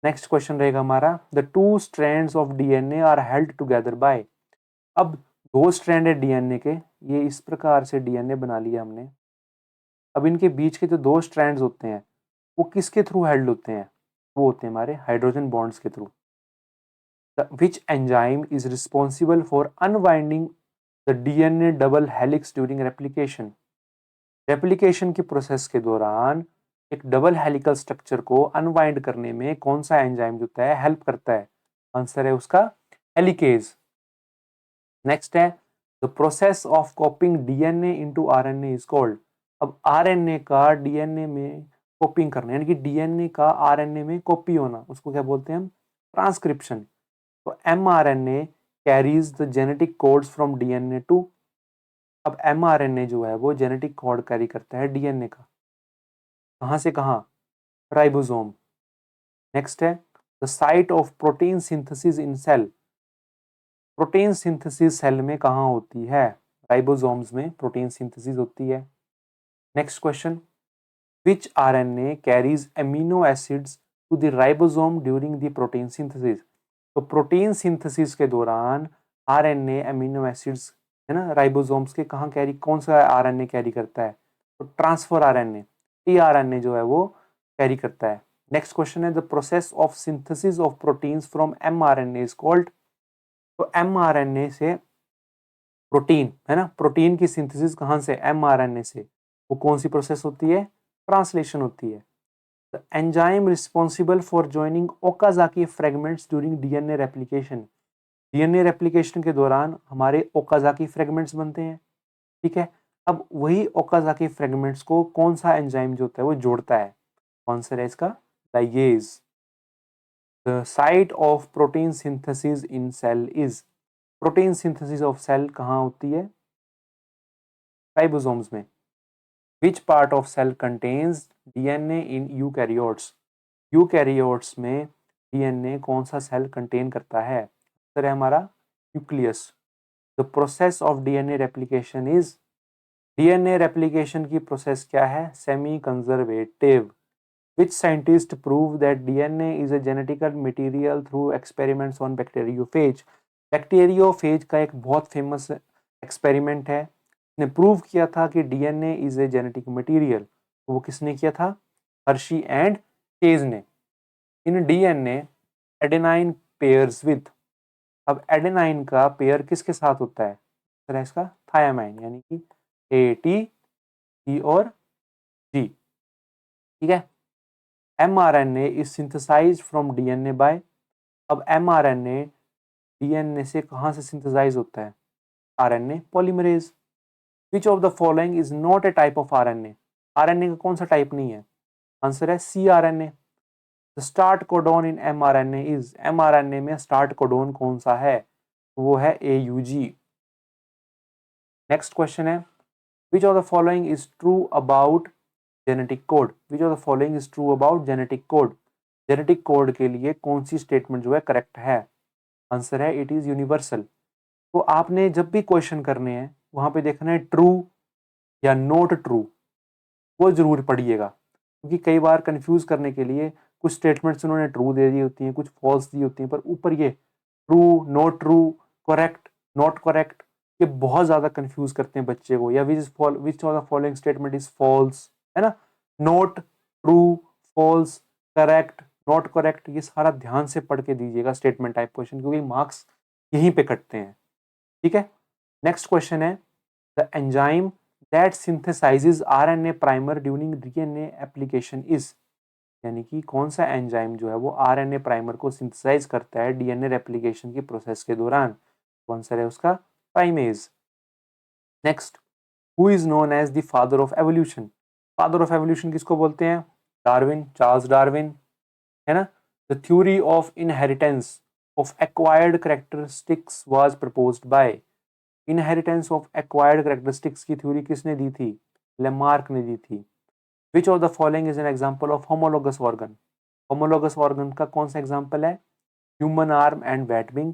Speaker 1: नेक्स्ट क्वेश्चन रहेगा हमारा, the two strands of DNA are held together by. अब दो स्ट्रैंड है डीएनए के, ये इस प्रकार से डीएनए बना लिया हमने। अब इनके बीच के जो दो स्ट्रैंड्स होते हैं वो किसके थ्रू हेल्ड होते हैं? वो होते हैं हमारे हाइड्रोजन बॉन्ड्स के through. Which enzyme is responsible for unwinding the DNA double helix during replication? Replication की प्रोसेस के दौरान एक डबल हेलिकल स्ट्रक्चर को अनवाइंड करने में कौन सा एंजाइम जो है हेल्प करता है? आंसर है उसका हेलिकेज। नेक्स्ट है, the process of कॉपिंग DNA into RNA is called. अब आरएनए का डीएनए में कॉपिंग करना, यानी कि डीएनए का आरएनए में कॉपी होना, उसको क्या बोलते हैं हम? ट्रांसक्रिप्शन। तो mRNA carries the genetic codes from DNA to, अब एमआरएनए जो है वो जेनेटिक कोड कैरी करता है डीएनए का, कहां से कहां? राइबोसोम। नेक्स्ट है, the site of protein synthesis in cell, protein synthesis cell में कहां होती है? राइबोसोम्स में प्रोटीन सिंथेसिस होती है। Next question, which RNA carries amino acids to the ribosome during the protein synthesis? तो प्रोटीन सिंथेसिस के दौरान आरएनए एमिनो एसिड्स है ना राइबोसोम्स के कहां कैरी, कौन सा आरएनए कैरी करता है? तो ट्रांसफर आरएनए, टीआरएनए जो है वो कैरी करता है। नेक्स्ट क्वेश्चन है, the process of synthesis of proteins from mRNA is called. तो एमआरएनए से प्रोटीन है ना, प्रोटीन की सिंथेसिस कहां से? एमआरएनए से। वो कौन सी प्रोसेस होती है? ट्रांसलेशन होती है। The enzyme responsible for joining Okazaki fragments during DNA replication, DNA replication के दौरान हमारे ओकाजाकी फ्रेगमेंट्स बनते हैं। ठीक है, अब वही ओकाजाकी फ्रेगमेंट्स को कौन सा एंजाइम जो होता है वो जोड़ता है? आंसर है इसका ligase. The site of protein synthesis in cell is, protein synthesis of cell कहाँ होती है? राइबोसोम्स में। Which part of cell contains DNA in eukaryotes, eukaryotes में डीएनए कौन सा सेल कंटेन करता है? आंसर है हमारा nucleus. The process of DNA replication is, DNA replication की प्रोसेस क्या है? Semi conservative. Which scientist proved that DNA is a genetic material through experiments on bacteriophage? Bacteriophage का एक बहुत फेमस एक्सपेरिमेंट है, ने प्रूव किया था कि DNA is a genetic material. वो किसने किया था? हर्शी एंड चेज ने। In DNA adenine pairs with, अब एडेनाइन का पेयर किसके साथ होता है? तो इसका थायामाइन, यानी कि ए टी सी और जी। ठीक है, mRNA is synthesized from DNA by, अब mRNA DNA से कहाँ से सिंथेसाइज होता है? RNA polymerase. Which of the following is not A type of RNA, RNA का कौन सा टाइप नहीं है? आंसर है cRNA। The start codon in mRNA is, mRNA में स्टार्ट कोडोन कौन सा है? वो है AUG। नेक्स्ट क्वेश्चन है, which of the following is true about genetic code, which of the following is true about genetic code, genetic code के लिए कौन सी स्टेटमेंट जो है करेक्ट है? आंसर है इट इज यूनिवर्सल। तो आपने जब भी क्वेश्चन करने हैं वहां पे देखना है ट्रू या नॉट ट्रू, वो जरूर पढ़िएगा, क्योंकि कई बार कंफ्यूज करने के लिए कुछ स्टेटमेंट्स उन्होंने ट्रू दे दी होती हैं, कुछ फॉल्स दी होती हैं, पर ऊपर ये true, not true, correct, not correct, ये बहुत ज्यादा कंफ्यूज करते हैं बच्चे को। या which of the following statement is false, है ना, not true, false, correct, not correct, ये सारा ध्यान से पढ़ के दीजिएगा स्टेटमेंट टाइप क्वेश्चन, क्योंकि मार्क्स यहीं पे कटते हैं। ठीक है, नेक्स्ट क्वेश्चन है, the enzyme that synthesises RNA primer during DNA application is, यानी कि कौन सा एंजाइम जो है वो आरएनए प्राइमर को सिंथेसाइज करता है डीएनए रेप्लिकेशन की प्रोसेस के दौरान? आंसर है उसका प्राइमेज। Next, who is known as the father of evolution? Father of evolution किसको बोलते हैं? डार्विन, चार्ल्स डार्विन, है ना। The theory of inheritance of acquired characteristics was proposed by. Inheritance of acquired characteristics की थ्योरी किसने दी थी? लेमार्क ने दी थी। Which of the following is an example of homologous organ? Homologous organ का कौन सा एग्जांपल है? Human arm and bat wing.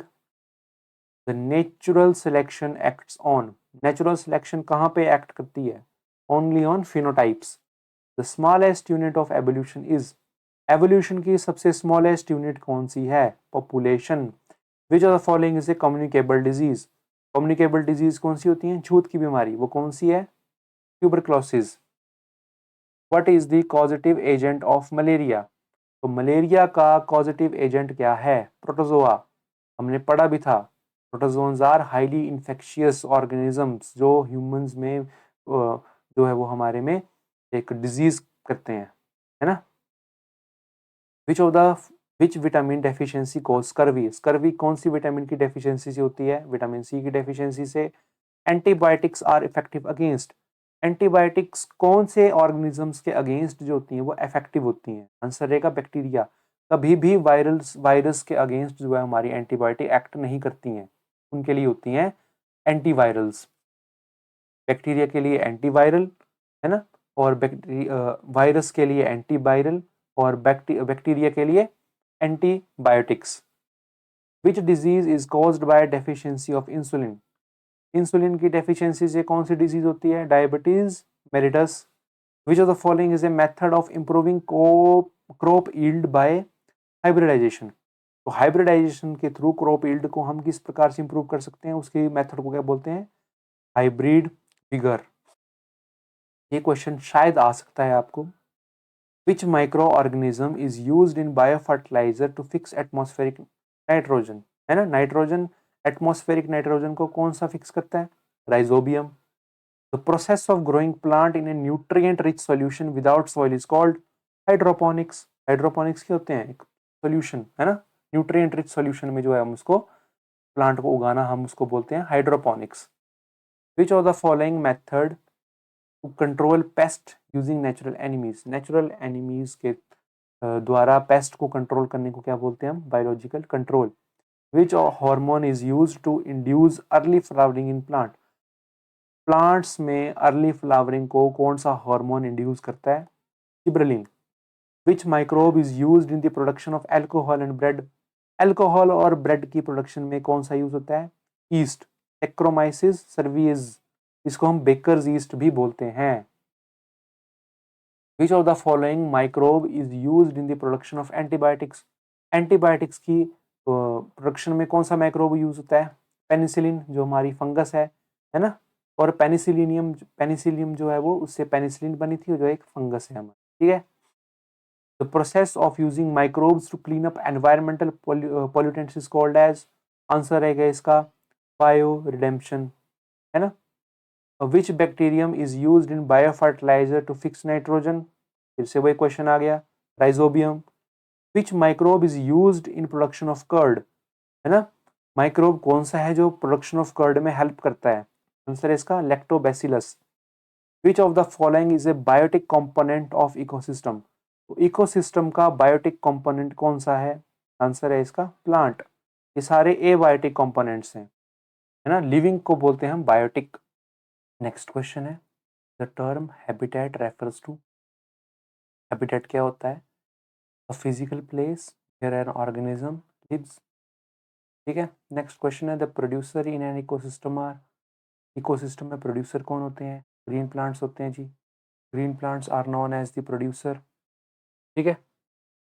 Speaker 1: The natural selection acts on. Natural selection कहाँ पे एक्ट करती है? Only on phenotypes. The smallest unit of evolution is. Evolution की सबसे स्मॉलेस्ट यूनिट कौन सी है? Population. Which of the following is A communicable disease? Communicable disease कौन सी होती है? छूत की बीमारी, वो कौन सी है? Tuberculosis. What is the causative agent of malaria? तो मलेरिया का कॉजेटिव एजेंट क्या है? प्रोटोजोआ। हमने पढ़ा भी था, protozoans are highly infectious organisms जो ह्यूमंस में जो है वो हमारे में एक डिजीज करते हैं, है ना। विच of the which vitamin deficiency cause scurvy? Scurvy कौन सी विटामिन की डेफिशिएंसी से होती है? विटामिन सी की डेफिशिएंसी से। Antibiotics are effective against. Antibiotics कौन से ऑर्गेनिजम्स के अगेंस्ट जो होती हैं वो इफेक्टिव होती हैं? आंसर रहेगा बैक्टीरिया। कभी भी वायरस के अगेंस्ट जो है हमारी एंटीबायोटिक एक्ट नहीं करती हैं, उनके लिए होती हैं एंटीवायरल्स। बैक्टीरिया के लिए एंटीवायरल, है ना, और वायरस के लिए एंटीवायरल, और बैक्टीरिया के लिए antibiotics. Which disease is caused by deficiency of insulin? Insulin की डेफिशिएंसी से कौन सी डिजीज होती है? Diabetes mellitus. Which of the following is a method of improving crop yield by hybridization? तो हाइब्रिडाइजेशन के थ्रू क्रॉप यील्ड को हम किस प्रकार से इंप्रूव कर सकते हैं? उसकी मेथड को क्या बोलते हैं? Hybrid figure. ये क्वेश्चन शायद आ सकता है आपको। Which microorganism is used in biofertiliser to fix atmospheric nitrogen? है ना, नाइट्रोजन, एटमॉस्फेरिक नाइट्रोजन को कौन सा फिक्स करता है? Rhizobium. The process of growing plant in A nutrient rich solution without soil is called hydroponics. Hydroponics क्या होते हैं? एक सॉल्यूशन, है ना, न्यूट्रिएंट रिच सॉल्यूशन में जो है हम उसको प्लांट को उगाना, हम उसको बोलते हैं hydroponics. Which of the following method to control pest using natural enemies? Natural enemies के द्वारा पेस्ट को कंट्रोल करने को क्या बोलते हैं हम? Biological control. Which hormone is used to induce early flowering in plant? Plants में अर्ली फ्लावरिंग को कौन सा हार्मोन इंड्यूस करता है? Gibberellin. Which microbe is used in the production of alcohol and bread? Alcohol और ब्रेड की production में कौन सा यूज होता है? ईस्ट, एक्रोमाइसिस सर्विस। इसको हम बेकर्स ईस्ट भी बोलते हैं। Which of the following microbe is used in the production of antibiotics? Antibiotics की प्रोडक्शन में कौन सा माइक्रोब यूज होता है? पेनिसिलिन, जो हमारी फंगस है ना, और पेनिसिलियम जो है वो उससे पेनिसिलिन बनी थी, जो एक फंगस है हमारी, ठीक है। The process of using microbes to clean up environmental pollutants is called as. Answer रहेगा इसका बायो रिडेम्पशन, है ना। Which bacterium is used in biofertiliser to fix nitrogen? फिर से वही क्वेश्चन आ गया, rhizobium. Which microbe is used in production of curd? है ना, माइक्रोब कौन सा है जो प्रोडक्शन ऑफ कर्ड में हेल्प करता है? आंसर है इसका lactobacillus. Which of the following is a biotic component of ecosystem? तो इकोसिस्टम का बायोटिक कंपोनेंट कौन सा है? आंसर है इसका प्लांट। ये सारे एबायोटिक कंपोनेंट्स हैं, है ना, लिविंग को बोलते हैं हम बायोटिक। नेक्स्ट क्वेश्चन है, the term habitat refers to. Habitat क्या होता है? A physical place where an organism lives, ठीक है। नेक्स्ट क्वेश्चन है, the producer in an ecosystem are. Ecosystem में प्रोड्यूसर कौन होते हैं? ग्रीन प्लांट्स होते हैं जी। Green plants are known as the producer, ठीक है,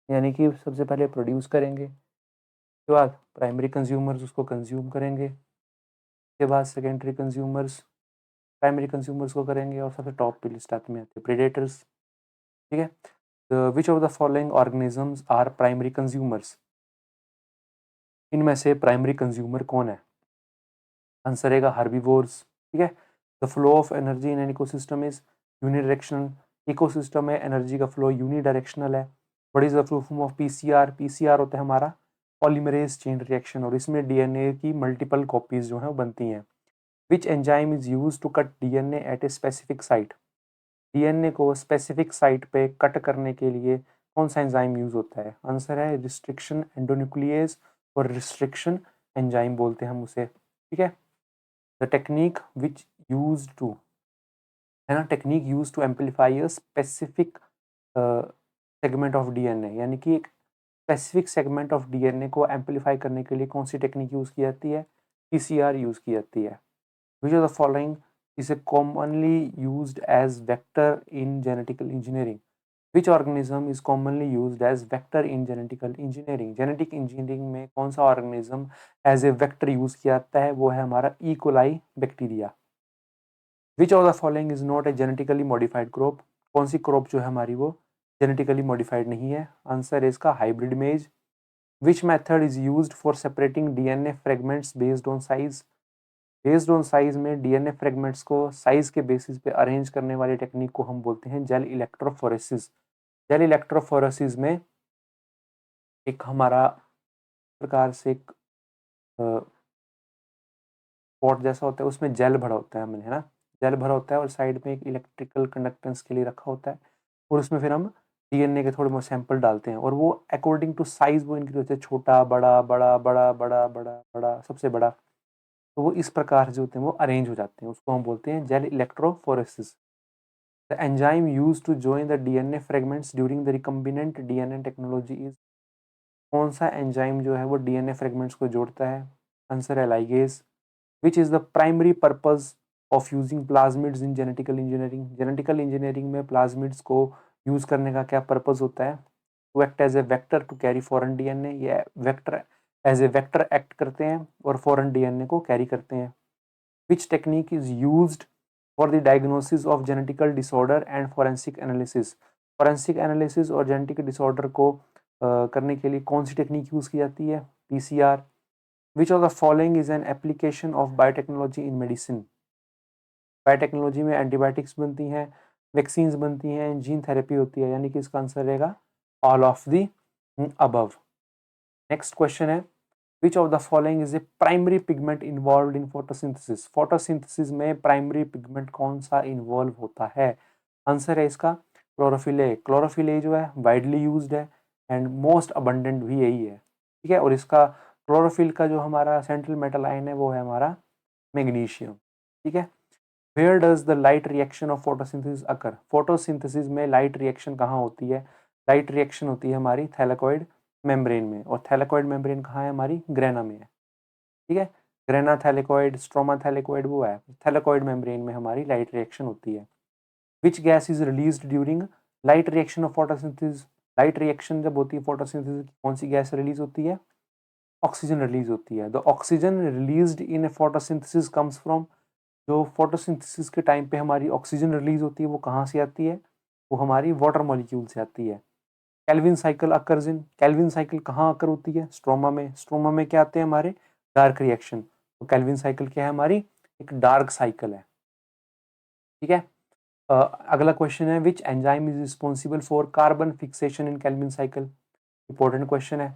Speaker 1: यानी कि सबसे पहले प्रोड्यूस करेंगे, उसके बाद प्राइमरी कंज्यूमर्स उसको कंज्यूम करेंगे, उसके बाद सेकेंडरी कंज्यूमर्स प्राइमरी कंज्यूमर्स को करेंगे, और सबसे टॉप पे लिस्ट आते में आते हैं प्रेडेटर्स, ठीक है। Which of the following organisms are primary consumers? इनमें से प्राइमरी कंज्यूमर कौन है? आंसर रहेगा हर्बीवोर्स, ठीक है। The flow of energy in an ecosystem is unidirectional. Ecosystem में एनर्जी का फ्लो यूनिडायरेक्शनल है। What is the full form of PCR? PCR होता है हमारा पॉलीमरेज चेन रिएक्शन, और इसमें डीएनए की मल्टीपल कॉपीज जो है वो बनती हैं। Which enzyme is use to cut DNA at a specific site. DNA को स्पेसिफिक साइट पे कट करने के लिए कौन सा एंजाइम यूज होता है? आंसर है रिस्ट्रिक्शन एंडोन्यूक्लिएज और रिस्ट्रिक्शन एंजाइम बोलते हैं हम उसे। ठीक है, the technique which use to, है ना, technique use to amplify a specific segment of DNA, यानी कि एक स्पेसिफिक सेगमेंट ऑफ डीएनए को एम्पलीफाई करने के लिए कौन सी टेक्निक यूज की जाती है? पीसीआर यूज की जाती है। Which of the following is a commonly used as vector in genetical engineering? Which organism is commonly used as vector in genetical engineering? Genetic engineering में कौन सा organism as a vector use किया जाता है? वो है हमारा E coli bacteria. Which of the following is not a genetically modified crop? कौन सी क्रॉप जो है हमारी वो जेनेटिकली मॉडिफाइड नहीं है? आंसर है इसका हाइब्रिड मेज। Which method is used for separating DNA fragments based on size? Based on size में डीएनए फ्रेगमेंट्स को साइज के बेसिस पे अरेंज करने वाली टेक्निक को हम बोलते हैं जेल इलेक्ट्रोफोरेसिस। जेल इलेक्ट्रोफोरेसिस में एक हमारा प्रकार से एक पॉट जैसा होता है, उसमें जेल भरा होता है हमने, है ना, जेल भरा होता है और साइड में एक इलेक्ट्रिकल कंडक्टेंस के लिए रखा होता है, और उसमें फिर हम डीएनए के थोड़े बहुत सैंपल डालते हैं और वो अकॉर्डिंग टू साइज वो इंक्रीज होते हैं, छोटा बड़ा बड़ा बड़ा बड़ा बड़ा बड़ा सबसे बड़ा, तो वो इस प्रकार से होते हैं, वो अरेंज हो जाते हैं, उसको हम बोलते हैं gel electrophoresis. The enzyme use to join the DNA fragments during the recombinant DNA technology is? कौन सा एंजाइम जो है वो डीएनए फ्रेगमेंट्स को जोड़ता है? आंसर है ligase. Which is the primary purpose of using plasmids in genetical engineering? Genetical engineering में प्लाज्मिड्स को यूज करने का क्या पर्पज होता है? To act as a vector to carry foreign DNA, ये vector as a vector act करते हैं और फॉरेन डीएनए को कैरी करते हैं। Which technique is used for the diagnosis of genetical disorder and forensic analysis? Forensic analysis और genetic disorder को करने के लिए कौन सी टेक्निक यूज की जाती है? PCR. Which of the following is an application of biotechnology in medicine? Biotechnology में एंटीबायोटिक्स बनती हैं, वैक्सीन्स बनती हैं, जीन थेरेपी होती है, यानी कि इसका आंसर रहेगा all of the above. Next question है, which of the following is a primary pigment involve in photosynthesis? Photosynthesis में प्राइमरी पिगमेंट कौन सा इन्वॉल्व होता है? आंसर है इसका क्लोरोफिल ए। क्लोरोफिल ए जो है वाइडली यूज्ड है एंड मोस्ट अबंडेंट भी यही है। ठीक है, और इसका क्लोरोफिल का जो हमारा सेंट्रल मेटल आयन है वो है हमारा मैग्नीशियम। ठीक है, where does the light reaction of photosynthesis occur? Photosynthesis में लाइट रिएक्शन कहाँ होती है? लाइट रिएक्शन होती है हमारी थैलेकॉइड मेम्ब्रेन में, और थैलेकॉइड मेम्ब्रेन कहाँ है? हमारी ग्रेना में है। ठीक है, ग्रेना थैलेकॉइड, स्ट्रोमा थैलेकॉइड वो है, थैलेकॉइड मेम्ब्रेन में हमारी लाइट रिएक्शन होती है। Which gas is released during light reaction of photosynthesis? Light reaction जब होती है फोटोसिंथेसिस, कौन सी गैस रिलीज होती है? ऑक्सीजन रिलीज होती है। The oxygen released in A photosynthesis comes from, जो फोटोसिंथेसिस के टाइम पे हमारी ऑक्सीजन रिलीज होती है वो कहाँ से आती है? वो हमारी वाटर मॉलिक्यूल से आती है। Calvin cycle occurs in, Calvin cycle कहाँ अकर होती है? स्ट्रोमा में। स्ट्रोमा में क्या आते हैं हमारे? Dark reaction. तो कैल्विन साइकिल क्या है हमारी? एक डार्क साइकिल है। ठीक है, अगला क्वेश्चन है, विच enzyme is responsible for carbon fixation in Calvin cycle? Important question है।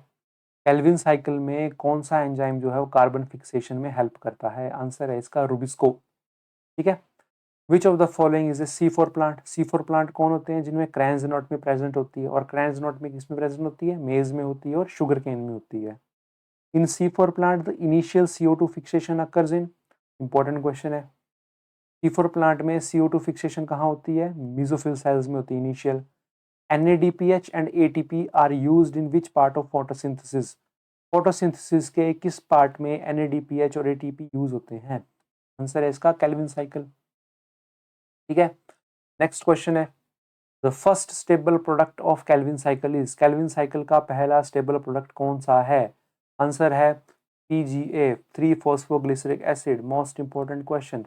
Speaker 1: कैल्विन साइकिल में कौन सा एंजाइम जो है वो कार्बन फिक्सेशन में हेल्प करता है? आंसर है इसका रुबिस्को। ठीक है, which of the following is A C4 plant? C4 plant कौन होते हैं? जिनमें क्रैंज नॉट में प्रेजेंट होती है, और क्रैंज नॉट में किस में प्रेजेंट होती है? मेज में होती है और शुगर केन में होती है। इन C4 plant the initial CO2 fixation occurs in? Important question है। C4 प्लांट में CO2 फिक्सेशन कहाँ होती है? मेसोफिल सेल्स में होती है initial. NADPH and ATP are used in which part of photosynthesis? Photosynthesis के किस पार्ट में NADPH और ATP यूज होते हैं? आंसर है इसका कैल्विन साइकिल। ठीक है, नेक्स्ट क्वेश्चन है, the first stable product of Calvin cycle is? Calvin cycle का पहला स्टेबल प्रोडक्ट कौन सा है? आंसर है PGA, 3 phosphoglyceric acid. Most important question,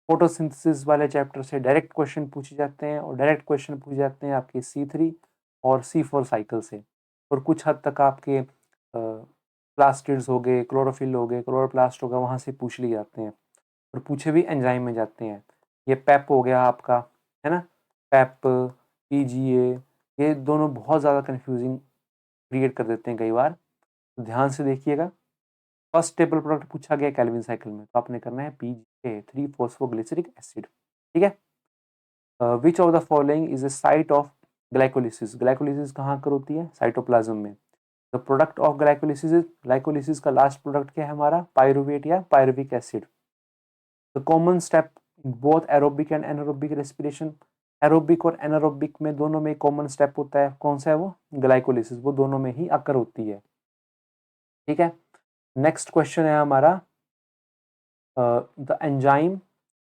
Speaker 1: photosynthesis वाले चैप्टर से डायरेक्ट क्वेश्चन पूछे जाते हैं, और डायरेक्ट क्वेश्चन पूछे जाते हैं आपके C3 और C4 साइकिल से, और कुछ हद तक आपके प्लास्टिड्स हो गए, क्लोरोफिल हो गए, क्लोरोप्लास्ट होगा, वहाँ से पूछ लिए जाते हैं, और पूछे भी एंजाइम में जाते हैं। ये पेप हो गया आपका, है ना, पेप, PGA, ये दोनों बहुत ज़्यादा कन्फ्यूजिंग क्रिएट कर देते हैं कई बार, तो ध्यान से देखिएगा। फर्स्ट स्टेबल प्रोडक्ट पूछा गया कैल्विन साइकिल में, तो आपने करना है PGA। Three phosphoglyceric acid. ठीक है। Which of the following is a site of glycolysis? Glycolysis कहाँ कर होती है? साइटोप्लाज्म में। The product of glycolysis, glycolysis का लास्ट प्रोडक्ट क्या है हमारा? पायरुवेट या pyruvic acid. The common step in both aerobic and anaerobic respiration, aerobic और एनारोबिक में दोनों में कॉमन स्टेप होता है, कौन सा है वो? ग्लाइकोलिसिस, वो दोनों में ही अकर होती है। ठीक है। नेक्स्ट क्वेश्चन है हमारा the enzyme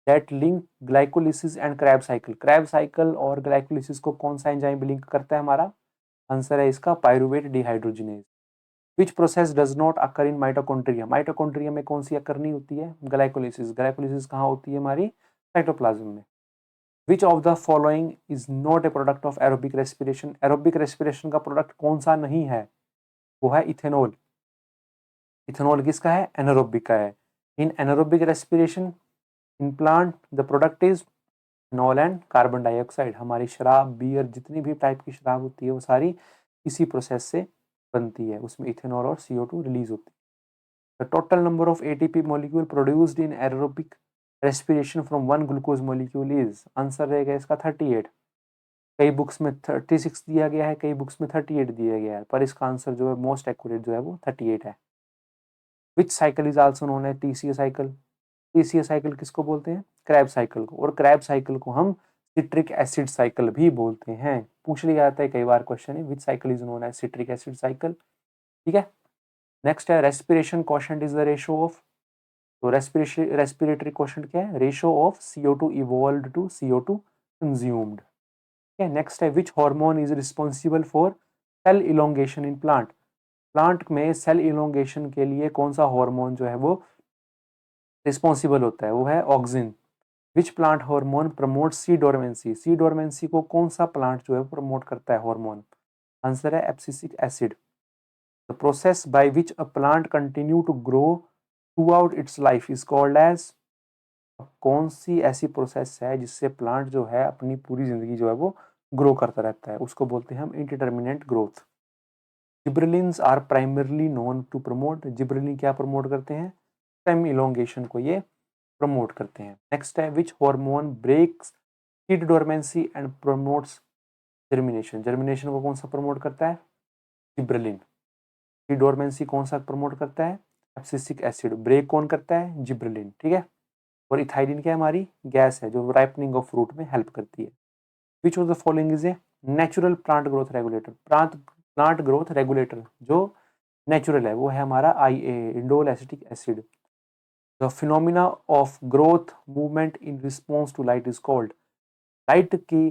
Speaker 1: that link glycolysis and Krebs cycle. Krebs cycle और ग्लाइकोलिसिस को कौन सा एंजाइम लिंक करता है हमारा? आंसर है इसका pyruvate dehydrogenase. Which process does not occur in mitochondria? Mitochondria में कौन सी अकर नहीं होती है? ग्लाइकोलिसिस। ग्लाइकोलिसिस कहाँ होती है हमारी? साइटोप्लाज्म में। Which of the following is not A product of aerobic respiration? Aerobic respiration का प्रोडक्ट कौन सा नहीं है? वो है इथेनॉल। इथेनॉल किसका है? एनारोबिक का है। इन anaerobic respiration in plant the product is ethanol and carbon dioxide. हमारी शराब, बियर, जितनी भी टाइप की शराब होती है वो सारी इसी प्रोसेस से बनती है, उसमें इथेनॉल और CO2 रिलीज होती है। The total number of ATP molecule produced in aerobic respiration from one glucose molecule is, answer रहेगा इसका 38। कई बुक्स में 36 दिया गया है, कई बुक्स में 38 दिया गया है, पर इसका आंसर जो है मोस्ट एक्यूरेट जो है वो 38 है। Which cycle is also known है TCA साइकिल? TCA साइकिल किसको बोलते हैं? क्रैब साइकिल को। और क्रैब साइकिल को हम सिट्रिक एसिड साइकिल भी बोलते हैं। पूछ लिया जाता है कई बार क्वेश्चन है, which cycle is known as citric acid cycle. ठीक है। नेक्स्ट है respiration quotient is the ratio of, तो रेस्पिरेटरी क्वोशंट क्या है? Ratio of CO2 evolved to CO2 consumed. ठीक है। नेक्स्ट है which hormone is responsible for cell elongation in plant? Plant में सेल इलोंगेशन के लिए कौन सा हार्मोन जो है वो रिस्पॉन्सिबल होता है? वो है auxin. Which plant hormone promote seed dormancy? Seed dormancy को कौन सा प्लांट जो है प्रमोट करता है हार्मोन? आंसर है abscisic acid. The process by which a plant continue to grow throughout its life is called as, कौन सी ऐसी प्रोसेस है जिससे प्लांट जो है अपनी पूरी जिंदगी जो है वो ग्रो करता रहता है? उसको बोलते हैं हम indeterminate growth. Gibberellins are primarily known to promote, gibberellin क्या प्रमोट करते हैं? स्टेम इलोंगेशन को ये प्रमोट करते हैं। नेक्स्ट है which hormone breaks seed dormancy and promotes germination? Germination को कौन सा प्रमोट करता है? जिब्रेलिन। सीड डोरमेंसी कौन सा प्रमोट करता है? Abscisic acid. ब्रेक कौन करता है? जिब्रेलिन। ठीक है। और इथाइलिन क्या है? हमारी गैस है जो राइपनिंग ऑफ फ्रूट में हेल्प करती है। Which of the following is a natural plant growth regulator? Plant growth regulator जो नेचुरल है वो है हमारा IA, indole acetic acid. The phenomena of growth movement in response to light is called, light की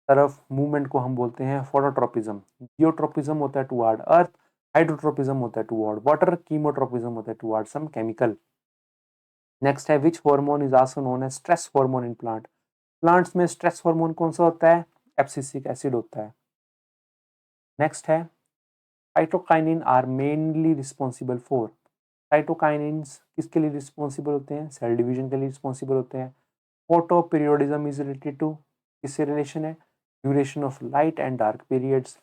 Speaker 1: तरफ movement को हम बोलते हैं फोटोट्रोपिज्म। जियोट्रोपिज्म होता है टुवर्ड अर्थ, हाइड्रोट्रोपिज्म होता है टुवर्ड वाटर, कीमोट्रोपिज्म होता है टुवर्ड सम केमिकल। नेक्स्ट है which hormone is also known as stress hormone in plant? Plants में स्ट्रेस हार्मोन कौन सा होता है? एब्सिसिक एसिड होता है। नेक्स्ट है cytokinin are mainly responsible for, cytokinins किसके लिए रिस्पॉन्सिबल होते हैं? सेल डिवीजन के लिए रिस्पॉन्सिबल होते हैं। Photoperiodism is related to, किससे रिलेशन है? Duration of light and dark periods.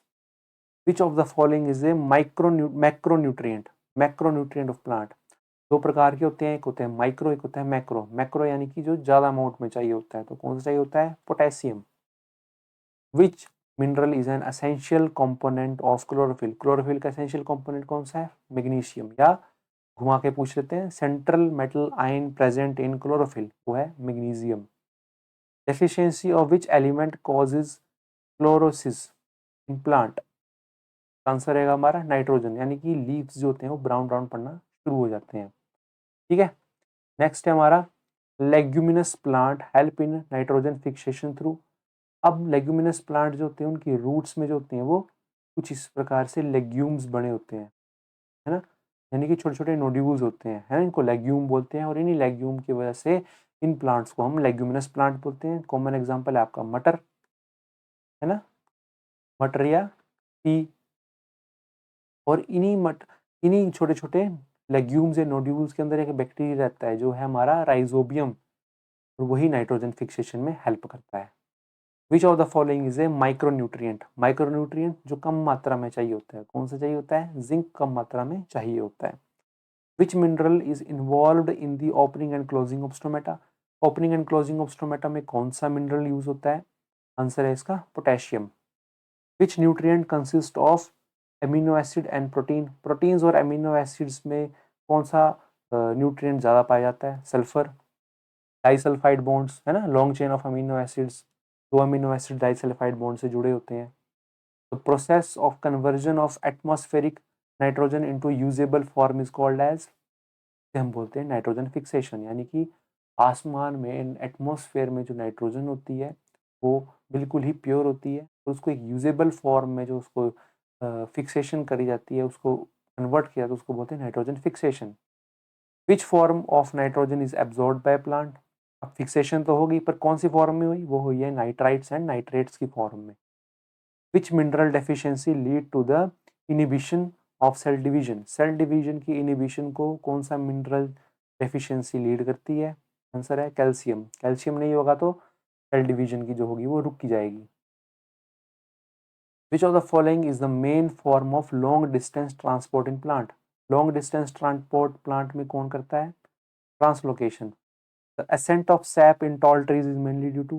Speaker 1: Which of the following is a macronutrient, macronutrient of plant? दो प्रकार के होते हैं, एक होते हैं माइक्रो, एक होता है मैक्रो। मैक्रो यानी कि जो ज्यादा अमाउंट में चाहिए होता है, तो कौन सा चाहिए होता है? Potassium. Which mineral is an essential component of chlorophyll? Chlorophyll का एसेंशियल कंपोनेंट कौन सा है? मैग्नीशियम। या घुमा के पूछ लेते हैं, central metal ion present in chlorophyll, वो है magnesium. Deficiency of which element causes chlorosis in plant? Answer रहेगा हमारा नाइट्रोजन, यानी कि लीव्स जो होते हैं वो ब्राउन ब्राउन पड़ना शुरू हो जाते हैं। ठीक है। नेक्स्ट है हमारा leguminous plant help in nitrogen fixation through. अब लेग्यूमिनस प्लांट जो होते हैं उनकी रूट्स में जो होते हैं वो कुछ इस प्रकार से लेग्यूम्स बने होते हैं, है ना, यानी कि छोटे छोटे नोड्यूल्स होते हैं, है ना, इनको लेग्यूम बोलते हैं। और इन्हीं लेग्यूम की वजह से इन प्लांट्स को हम लेग्यूमिनस प्लांट बोलते हैं। कॉमन एग्जांपल है आपका मटर, है ना, मटर या पी। और इन्हीं छोटे छोटे लेग्यूम्स या नोड्यूल्स के अंदर एक बैक्टीरिया रहता है जो है हमारा राइजोबियम, और वही नाइट्रोजन फिक्सेशन में हेल्प करता है। Which of the following is A micronutrient? Micronutrient जो कम मात्रा में चाहिए होता है, कौन सा चाहिए होता है? जिंक कम मात्रा में चाहिए होता है। विच mineral is involved in the opening and closing of stomata? Opening and closing of stomata में कौन सा मिनरल यूज होता है? आंसर है इसका potassium. Which nutrient consist of amino acid and protein? Proteins और एमिनो एसिड्स में कौन सा न्यूट्रिएंट ज़्यादा पाया जाता है? सल्फर। डाइसल्फाइड बॉन्ड्स है ना, long chain of amino acids, दो अमीनो एसिड डाइसल्फाइड बॉन्ड से जुड़े होते हैं। The process of conversion of atmospheric nitrogen into usable form is called as, हम बोलते हैं नाइट्रोजन फिक्सेशन, यानी कि आसमान में एटमॉस्फेयर में जो नाइट्रोजन होती है वो बिल्कुल ही प्योर होती है, तो उसको एक यूजेबल फॉर्म में जो उसको फिक्सेशन करी जाती है, उसको कन्वर्ट किया, तो उसको बोलते हैं nitrogen fixation. Which form of nitrogen is absorb by plant? अब फिक्सेशन तो होगी, पर कौन सी फॉर्म में हुई? वो हुई है नाइट्राइट्स एंड नाइट्रेट्स की फॉर्म में। Which mineral deficiency lead to the inhibition of cell division? Cell division की इनिबिशन को कौन सा मिनरल डेफिशिएंसी लीड करती है? आंसर है कैल्शियम। कैल्शियम नहीं होगा तो सेल डिवीजन की जो होगी वो रुक की जाएगी। विच of the following is the main form of long distance transport in plant? Long distance transport plant में कौन करता है? Translocation. The ascent of sap in tall trees is mainly due to,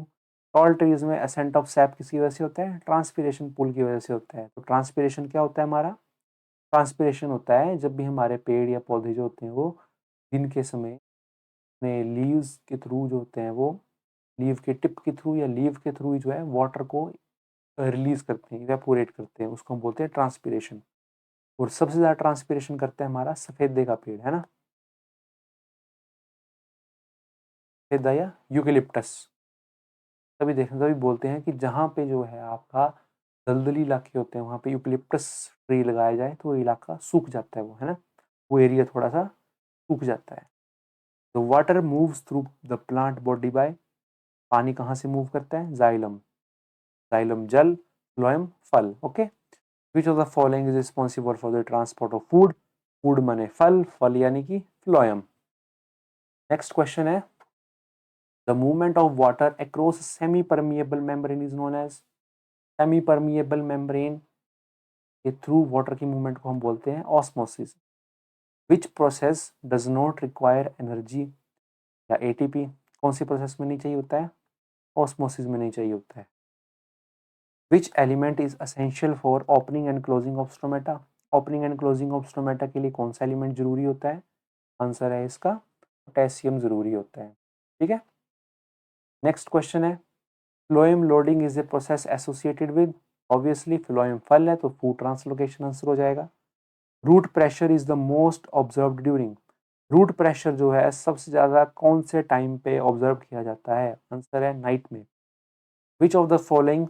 Speaker 1: tall trees में ascent of sap किसकी वजह से होता है? ट्रांसपिरेशन पुल की वजह से होता है। तो ट्रांसपिरेशन क्या होता है हमारा? ट्रांसपिरेशन होता है जब भी हमारे पेड़ या पौधे जो होते हैं वो दिन के समय अपने लीव्स के थ्रू जो होते हैं वो लीव के टिप के थ्रू या लीव के थ्रू जो है वाटर को रिलीज करते हैं, इवेपोरेट करते हैं, उसको हम बोलते हैं ट्रांसपिरेशन। और सबसे ज़्यादा ट्रांसपिरेशन करता है हमारा सफ़ेदे का पेड़, है ना, सफ़ेदा या यूकेलिप्टस। तभी देखें, तभी बोलते हैं कि जहाँ पे जो है आपका दलदली इलाके होते हैं वहाँ पे यूकेलिप्टस ट्री लगाया जाए तो वो इलाका सूख जाता है, वो है ना, वो एरिया थोड़ा सा सूख जाता है। तो water moves through the plant body by, पानी कहाँ से मूव करता है? जाइलम। जाइलम जल, फ्लोएम फल। Okay. Which of the following is responsible for the transport of food? Food माने फल, फल यानी कि फ्लोएम। नेक्स्ट क्वेश्चन है, the movement of water across semi permeable membrane is known as, semi permeable membrane के थ्रू water की movement को हम बोलते हैं osmosis. Which process does not require energy या एटीपी? कौन सी प्रोसेस में नहीं चाहिए होता है? ऑस्मोसिस में नहीं चाहिए होता है। Which element is essential for opening and closing of stomata? Opening and closing of stomata के लिए कौन सा एलिमेंट जरूरी होता है? आंसर है इसका पोटेशियम जरूरी होता है। ठीक है। नेक्स्ट क्वेश्चन है, phloem loading is a process associated with, obviously phloem फल है तो फूड ट्रांसलोकेशन आंसर हो जाएगा। Root pressure is the most observed during, root pressure जो है सबसे ज्यादा कौन से टाइम पे ऑब्जर्व किया जाता है? आंसर है नाइट में। Which of the following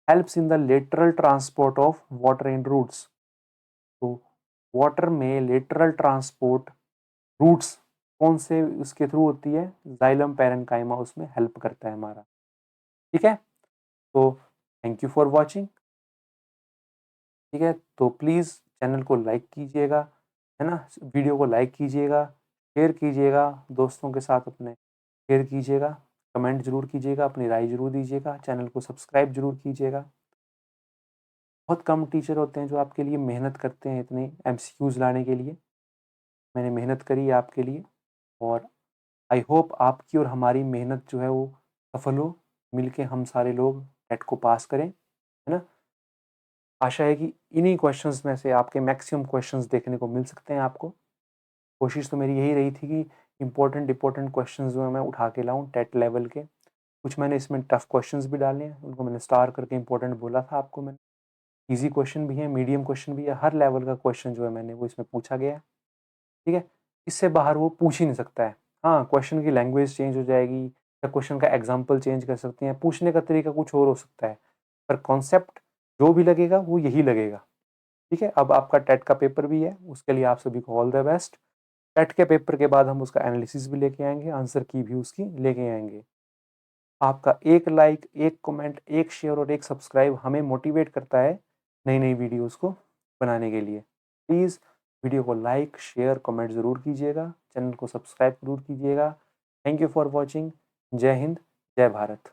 Speaker 1: helps in the lateral transport of water in roots? तो वाटर में लेटरल ट्रांसपोर्ट रूट्स कौन से उसके थ्रू होती है? जाइलम पैरेन्काइमा उसमें हेल्प करता है हमारा। ठीक है। तो थैंक यू फॉर वॉचिंग। ठीक है, तो प्लीज़ चैनल को लाइक कीजिएगा, है ना, वीडियो को लाइक कीजिएगा, शेयर कीजिएगा, दोस्तों के साथ अपने शेयर कीजिएगा, कमेंट जरूर कीजिएगा, अपनी राय जरूर दीजिएगा, चैनल को सब्सक्राइब जरूर कीजिएगा। बहुत कम टीचर होते हैं जो आपके लिए मेहनत करते हैं इतने एमसीक्यूज लाने के लिए। मैंने मेहनत करी है आपके लिए और आई होप आपकी और हमारी मेहनत जो है वो सफल हो, मिलके हम सारे लोग टेट को पास करें, है ना। आशा है कि इन्हीं क्वेश्चंस में से आपके मैक्सिमम क्वेश्चंस देखने को मिल सकते हैं आपको। कोशिश तो मेरी यही रही थी कि इंपॉर्टेंट क्वेश्चंस जो है मैं उठा के लाऊं टेट लेवल के। कुछ मैंने इसमें टफ क्वेश्चंस भी डाले हैं, उनको मैंने स्टार करके इंपॉर्टेंट बोला था आपको मैंने। ईजी क्वेश्चन भी है, मीडियम क्वेश्चन भी है, हर लेवल का क्वेश्चन जो है मैंने वो इसमें पूछा गया है। ठीक है, इससे बाहर वो पूछ ही नहीं सकता है। हाँ, क्वेश्चन की लैंग्वेज चेंज हो जाएगी या क्वेश्चन का एग्जाम्पल चेंज कर सकते हैं, पूछने का तरीका कुछ और हो सकता है, पर कॉन्सेप्ट जो भी लगेगा वो यही लगेगा। ठीक है, अब आपका टेट का पेपर भी है, उसके लिए आप सभी को ऑल द बेस्ट। टेट के पेपर के बाद हम उसका एनालिसिस भी लेके आएंगे, आंसर की भी उसकी लेके आएंगे। आपका एक लाइक, एक कमेंट, एक शेयर और एक सब्सक्राइब हमें मोटिवेट करता है नई नई वीडियोस को बनाने के लिए। प्लीज़ वीडियो को लाइक, शेयर, कमेंट ज़रूर कीजिएगा, चैनल को सब्सक्राइब ज़रूर कीजिएगा। Thank you for watching. जय हिंद, जय भारत।